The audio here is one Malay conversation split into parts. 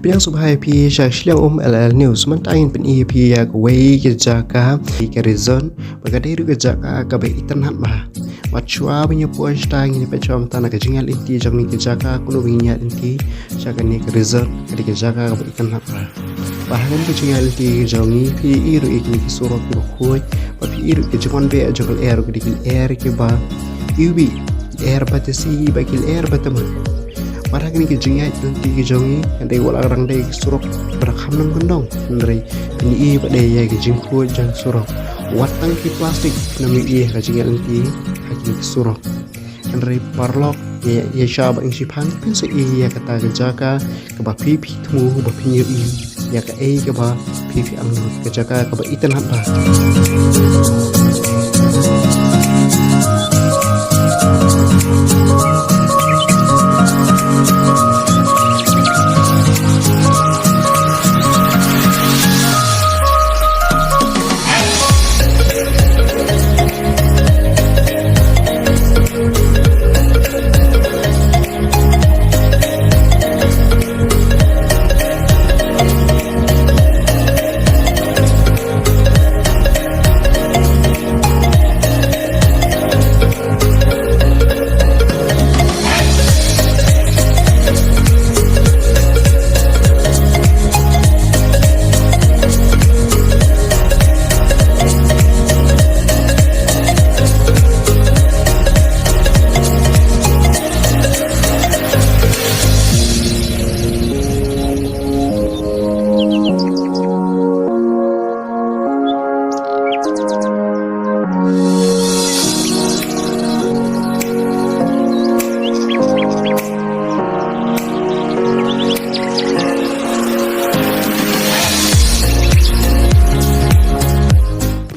Bilang subhai pi syak silang LL News mantain pen EP ya kwei ke jaka ke reason bagade ru ke jaka ka be itanat ba machua punya puan stang ni pechom tanah ke jingal inti jang ni ke jaka kuno binya inti jaka ni ke reason ke jaka ka be itanat ba bahagan ke jingal inti jang ni pi iru ikni ke surok ke khoi ba pi iru ke jikon be jokal air ke dikil air ke ba ubi air batasi bakil air bataman marah kini kejengnya nanti kejongi nanti wala orang dai surok berakam nang gendong ndrai ini pada ya kejengku jang surok watang ki plastik nami kejengnya nanti hakini surok ndrai parlok ya syab ing sipan pinso ya kata kejaka ke ba pipi temu ba pinyo ya ka ke ba pipi ang kejaka ke ba itan hamba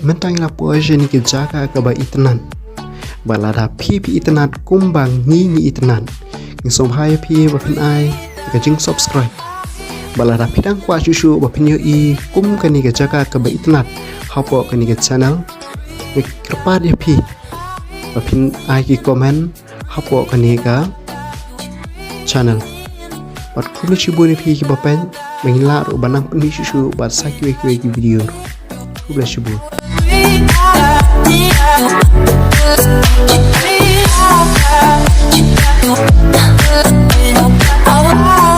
mentang la puaje ni ke jaka ka ba itnan balada pipi itnan kumbang ni itnan ni som hai pi ba pin ai ka jing subscribe balada pidang kwa shushu ba pin yo I kum ka ni ke jaka ka ba itnan hapo ka ni ke channel ni krpa dia pi ba pin ai ki comment hapo ka ni ka channel bat khulu chibu ni pi ki ba pen mengila ro banang pin shushu ba sakwe kwe ki video khulu chibu Jaka,